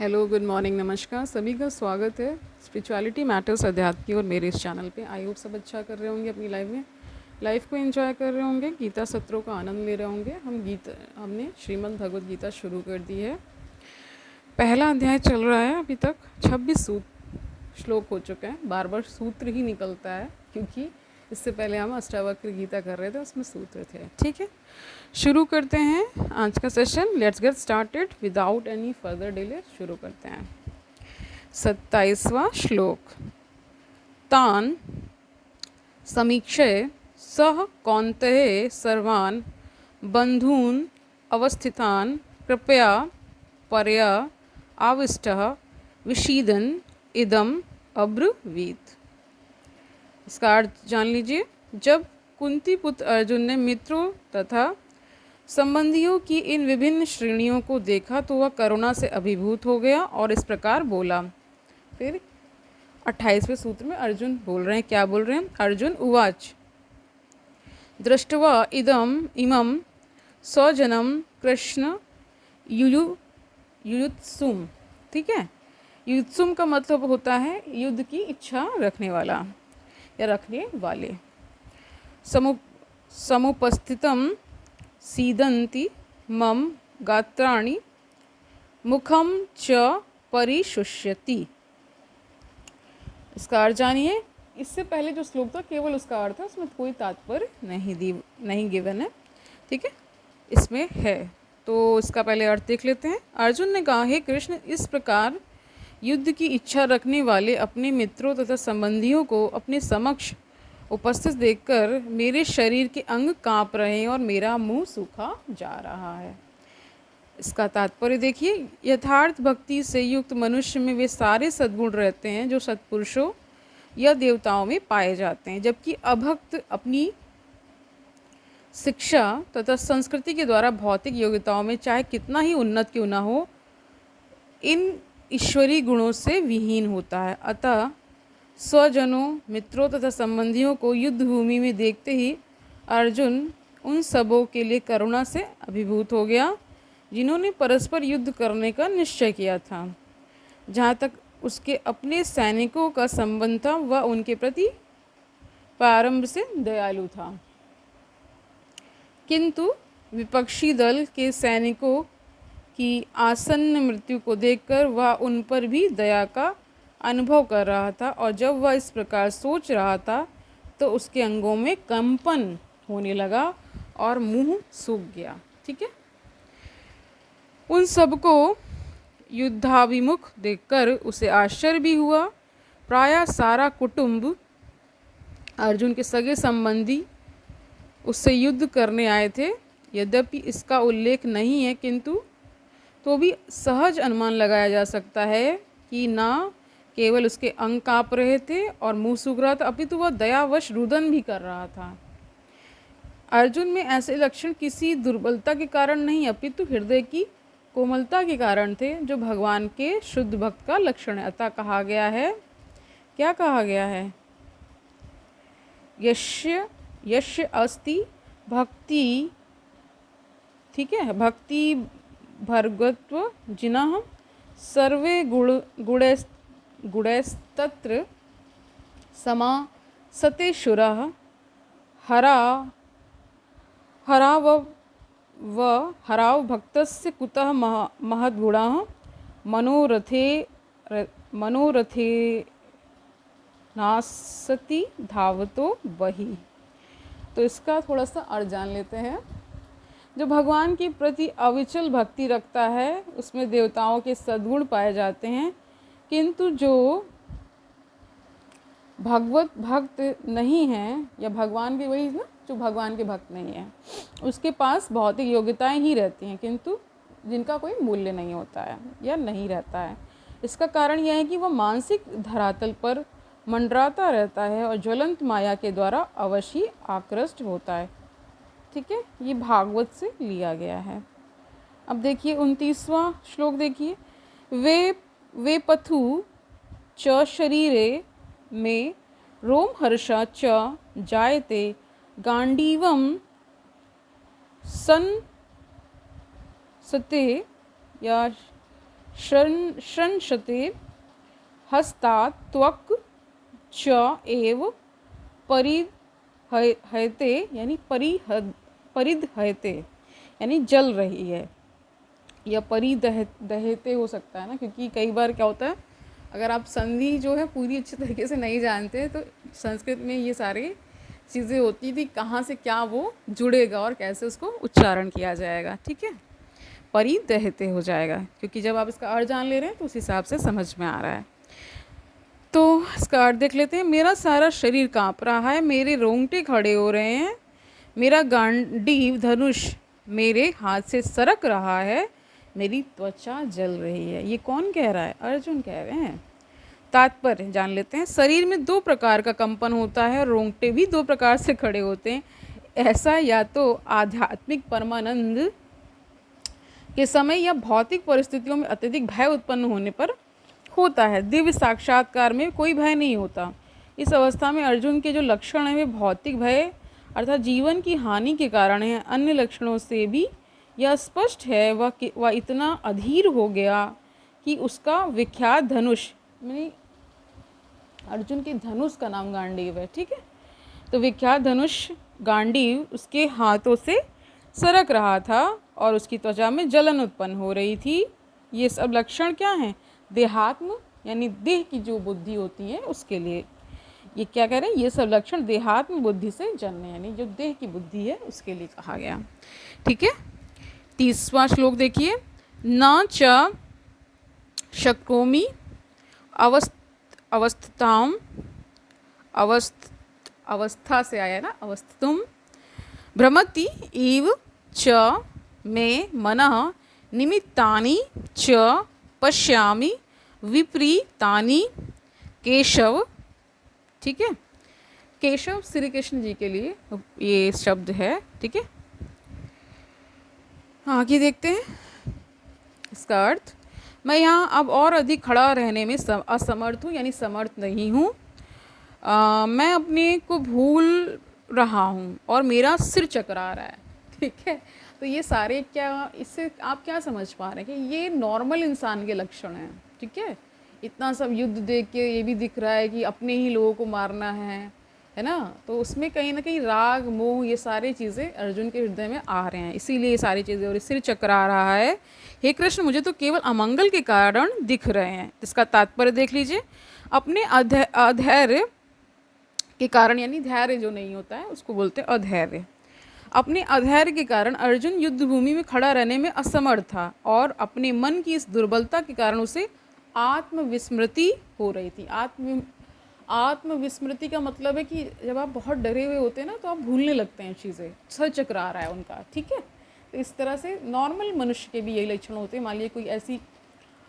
Hello, good morning, नमस्कार। सभी का स्वागत है स्पिरिचुअलिटी मैटर्स अध्यात्म की और मेरे इस चैनल पे। आई होप सब अच्छा कर रहे होंगे अपनी लाइफ को एंजॉय कर रहे होंगे, गीता सत्रों का आनंद ले रहे होंगे। हमने श्रीमद् भगवद गीता शुरू कर दी है। पहला अध्याय चल रहा है अभी तक। 26 श्लोक हो चुके हैं। बार बार सूत्र ही निकलता है क्योंकि इससे पहले हम अष्टावक्र गीता कर रहे थे, उसमें सूत्र थे। ठीक है, शुरू करते हैं आज का session. Let's get started without any further delay. शुरू करते हैं। 27वां श्लोक। तान समीक्षय सह कौन्तेय सर्वान् बंधून् अवस्थितान् कृपया परया आविष्टः विषीदन् इदम अब्रवीत। इसका अर्थ जान लीजिए। जब कुंती पुत्र अर्जुन ने मित्रों तथा संबंधियों की इन विभिन्न श्रेणियों को देखा तो वह करुणा से अभिभूत हो गया और इस प्रकार बोला। फिर 28वें सूत्र में अर्जुन बोल रहे हैं। क्या बोल रहे हैं? अर्जुन उवाच दृष्ट्वा इमं स्वजनम कृष्ण युयुत्सुम। ठीक है, युयुत्सुम का मतलब होता है युद्ध की इच्छा रखने वाला या रखने वाले। समुपस्थितम सीदंती मम गात्राणि मुखम च परिशुष्यति। इसका अर्थ जानिए। इससे पहले जो श्लोक था केवल उसका अर्थ है, उसमें कोई तात्पर्य नहीं गिवन है। ठीक है, इसमें है तो इसका पहले अर्थ देख लेते हैं। अर्जुन ने कहा, हे कृष्ण, इस प्रकार युद्ध की इच्छा रखने वाले अपने मित्रों तथा संबंधियों को अपने समक्ष उपस्थित देखकर मेरे शरीर के अंग कांप रहे हैं और मेरा मुंह सूखा जा रहा है। इसका तात्पर्य देखिए। यथार्थ भक्ति से युक्त मनुष्य में वे सारे सद्गुण रहते हैं जो सत्पुरुषों या देवताओं में पाए जाते हैं, जबकि अभक्त अपनी शिक्षा तथा संस्कृति के द्वारा भौतिक योग्यताओं में चाहे कितना ही उन्नत क्यों न हो, इन ईश्वरीय गुणों से विहीन होता है। अतः स्वजनों, मित्रों तथा संबंधियों को युद्ध भूमि में देखते ही अर्जुन उन सबों के लिए करुणा से अभिभूत हो गया जिन्होंने परस्पर युद्ध करने का निश्चय किया था। जहाँ तक उसके अपने सैनिकों का संबंध था, वह उनके प्रति प्रारंभ से दयालु था, किंतु विपक्षी दल के सैनिकों की आसन्न मृत्यु को देखकर वह उन पर भी दया का अनुभव कर रहा था। और जब वह इस प्रकार सोच रहा था तो उसके अंगों में कंपन होने लगा और मुंह सूख गया। ठीक है, उन सबको युद्धाभिमुख देखकर उसे आश्चर्य भी हुआ। प्रायः सारा कुटुंब, अर्जुन के सगे संबंधी उससे युद्ध करने आए थे। यद्यपि इसका उल्लेख नहीं है, किंतु तो भी सहज अनुमान लगाया जा सकता है कि ना केवल उसके अंग काँप रहे थे और मुंह सूख रहा था, अपितु वह दयावश रुदन भी कर रहा था। अर्जुन में ऐसे लक्षण किसी दुर्बलता के कारण नहीं, अपितु हृदय की कोमलता के कारण थे, जो भगवान के शुद्ध भक्त का लक्षण है। अतः कहा गया है, क्या कहा गया है? यस्य यस्य अस्ति भक्ति, ठीक है, भक्ति भर्गत्व जिनः सर्वे गुणैस्तत्र समासते शुरः हराव भक्तस्य कुतः महद्गुणः मनोरथे नासति धावतो बहि। तो इसका थोड़ा सा अर्थ जान लेते हैं। जो भगवान के प्रति अविचल भक्ति रखता है उसमें देवताओं के सद्गुण पाए जाते हैं, किंतु जो भगवत भक्त नहीं है या भगवान के, वही ना, जो भगवान के भक्त नहीं है उसके पास भौतिक योग्यताएं ही रहती हैं, किंतु जिनका कोई मूल्य नहीं होता है या नहीं रहता है। इसका कारण यह है कि वह मानसिक धरातल पर मंडराता रहता है और ज्वलंत माया के द्वारा अवश्य आकृष्ट होता है। ठीक है, ये भागवत से लिया गया है। अब देखिए 29वां श्लोक देखिए। वे पथु च शरीरे में रोमहर्षा च जायते गांडीवम सन सते या संशते हस्तात् त्वक् च एव परिहयते यानी परिदहयते यानी जल रही है, या दहते हो सकता है ना, क्योंकि कई बार क्या होता है, अगर आप संधि जो है पूरी अच्छी तरीके से नहीं जानते तो संस्कृत में ये सारी चीज़ें होती थी, कहाँ से क्या वो जुड़ेगा और कैसे उसको उच्चारण किया जाएगा। ठीक है, परिदहते हो जाएगा, क्योंकि जब आप इसका अर्थ जान ले रहे हैं तो उस हिसाब से समझ में आ रहा है। तो इसका अर्थ देख लेते हैं। मेरा सारा शरीर काँप रहा है, मेरे रोंगटे खड़े हो रहे हैं, मेरा गांडीव धनुष मेरे हाथ से सरक रहा है, मेरी त्वचा जल रही है। ये कौन कह रहा है? अर्जुन कह रहे हैं। तात्पर्य जान लेते हैं। शरीर में दो प्रकार का कंपन होता है, रोंगटे भी दो प्रकार से खड़े होते हैं। ऐसा या तो आध्यात्मिक परमानंद के समय या भौतिक परिस्थितियों में अत्यधिक भय उत्पन्न होने पर होता है। दिव्य साक्षात्कार में कोई भय नहीं होता। इस अवस्था में अर्जुन के जो लक्षण हैं वे भौतिक भय अर्थात जीवन की हानि के कारण है। अन्य लक्षणों से भी यह स्पष्ट है वह इतना अधीर हो गया कि उसका विख्यात धनुष, यानी अर्जुन के धनुष का नाम गांडीव है। ठीक है, तो विख्यात धनुष गांडीव उसके हाथों से सरक रहा था और उसकी त्वचा में जलन उत्पन्न हो रही थी। ये सब लक्षण क्या हैं? देहात्म यानी देह की जो बुद्धि होती है उसके लिए ये क्या कह रहे हैं, ये सब लक्षण देहात्म बुद्धि से जन्मे यानी जो देह की बुद्धि है उसके लिए कहा गया। ठीक है, 30वां श्लोक देखिए। न च शक्नोमि अवस्थाम अवस्था से आया ना, अवस्थितुम भ्रमति इव च मे मनः निमित्तानि च पश्यामि विपरीतानि केशव। ठीक है, केशव श्री कृष्ण जी के लिए ये शब्द है। ठीक है, आगे देखते हैं इसका अर्थ। मैं यहाँ अब और अधिक खड़ा रहने में असमर्थ हूँ, यानी समर्थ नहीं हूँ। मैं अपने को भूल रहा हूँ और मेरा सिर चकरा रहा है। ठीक है, तो ये सारे क्या, इससे आप क्या समझ पा रहे हैं कि ये नॉर्मल इंसान के लक्षण हैं। ठीक है, इतना सब युद्ध देख के ये भी दिख रहा है कि अपने ही लोगों को मारना है ना, तो उसमें कहीं ना कहीं राग मोह ये सारी चीज़ें अर्जुन के हृदय में आ रहे हैं, इसीलिए ये सारी चीज़ें, और सिर चकरा रहा है। हे कृष्ण, मुझे तो केवल अमंगल के कारण दिख रहे हैं। इसका तात्पर्य देख लीजिए। अपने अधैर्य के कारण, यानी धैर्य जो नहीं होता है उसको बोलते हैं अधैर्य। अपने अधैर्य के कारण अर्जुन युद्ध भूमि में खड़ा रहने में असमर्थ था और अपने मन की इस दुर्बलता के कारण उसे आत्मविस्मृति हो रही थी। आत्मविस्मृति का मतलब है कि जब आप बहुत डरे हुए होते हैं ना तो आप भूलने लगते हैं चीज़ें, सर चकरा रहा है उनका। ठीक है, तो इस तरह से नॉर्मल मनुष्य के भी यही लक्षण होते हैं। मान लीजिए कोई ऐसी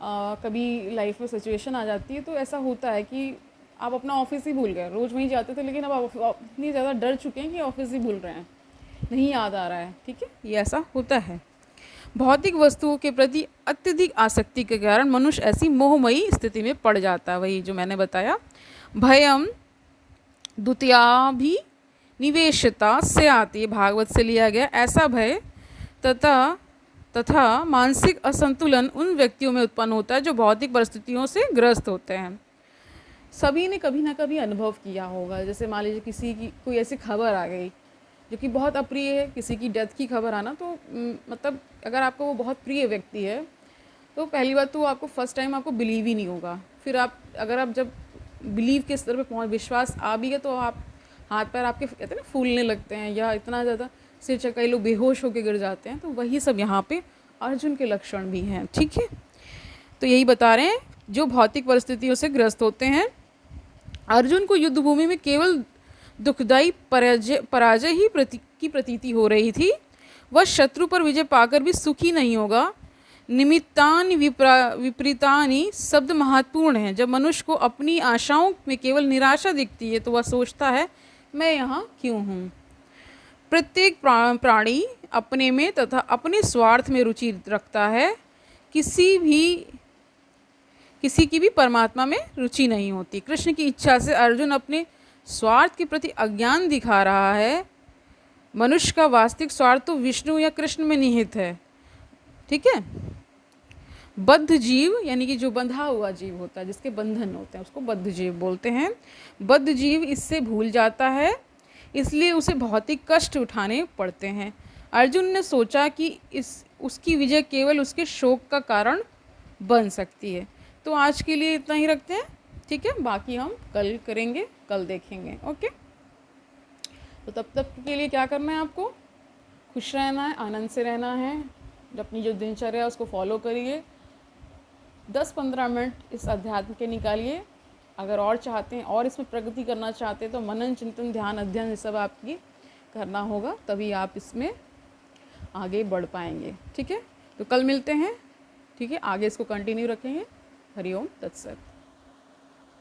कभी लाइफ में सिचुएशन आ जाती है तो ऐसा होता है कि आप अपना ऑफिस ही भूल गए, रोज़ वहीं जाते थे लेकिन अब आप इतनी ज़्यादा डर चुके हैं कि ऑफिस ही भूल रहे हैं, नहीं याद आ रहा है। ठीक है, ये ऐसा होता है। भौतिक वस्तुओं के प्रति अत्यधिक आसक्ति के कारण मनुष्य ऐसी मोहमयी स्थिति में पड़ जाता है। वही जो मैंने बताया, भयम द्वितीयाभिनिवेशता से आती, भागवत से लिया गया। ऐसा भय तथा मानसिक असंतुलन उन व्यक्तियों में उत्पन्न होता है जो भौतिक परिस्थितियों से ग्रस्त होते हैं। सभी ने कभी ना कभी अनुभव किया होगा। जैसे मान लीजिए किसी की कोई ऐसी खबर आ गई जो कि बहुत अप्रिय है, किसी की डेथ की खबर आना, तो मतलब अगर आपको वो बहुत प्रिय व्यक्ति है तो पहली बात तो आपको फर्स्ट टाइम आपको बिलीव ही नहीं होगा। फिर अगर आप जब बिलीव के स्तर पे विश्वास आ भी गया तो आप हाथ पैर आपके कहते हैं ना फूलने लगते हैं, या इतना ज़्यादा सिर चकई, लोग बेहोश होकर गिर जाते हैं। तो वही सब यहाँ पे अर्जुन के लक्षण भी हैं। ठीक है, तो यही बता रहे हैं जो भौतिक परिस्थितियों से ग्रस्त होते हैं। अर्जुन को युद्ध भूमि में केवल दुखदायी पराजय ही की प्रतीति हो रही थी। वह शत्रु पर विजय पाकर भी सुखी नहीं होगा। निमित्तानि विपरीतानि शब्द महत्वपूर्ण है। जब मनुष्य को अपनी आशाओं में केवल निराशा दिखती है तो वह सोचता है मैं यहाँ क्यों हूँ। प्रत्येक प्राणी अपने में तथा अपने स्वार्थ में रुचि रखता है। किसी की भी परमात्मा में रुचि नहीं होती। कृष्ण की इच्छा से अर्जुन अपने स्वार्थ के प्रति अज्ञान दिखा रहा है। मनुष्य का वास्तविक स्वार्थ तो विष्णु या कृष्ण में निहित है। ठीक है, बद्ध जीव यानी कि जो बंधा हुआ जीव होता है, जिसके बंधन होते हैं, उसको बद्ध जीव बोलते हैं। बद्ध जीव इससे भूल जाता है, इसलिए उसे भौतिक कष्ट उठाने पड़ते हैं। अर्जुन ने सोचा कि उसकी विजय केवल उसके शोक का कारण बन सकती है। तो आज के लिए इतना ही रखते हैं, ठीक है, बाकी हम कल करेंगे, कल देखेंगे। ओके, तो तब तक के लिए क्या करना है, आपको खुश रहना है, आनंद से रहना है, अपनी जो दिनचर्या है उसको फॉलो करिए। 10-15 मिनट इस अध्यात्म के निकालिए। अगर और चाहते हैं और इसमें प्रगति करना चाहते हैं तो मनन, चिंतन, ध्यान, अध्ययन ये सब आपकी करना होगा, तभी आप इसमें आगे बढ़ पाएंगे। ठीक है, तो कल मिलते हैं। ठीक है, आगे इसको कंटिन्यू रखेंगे। हरिओम तत्सत।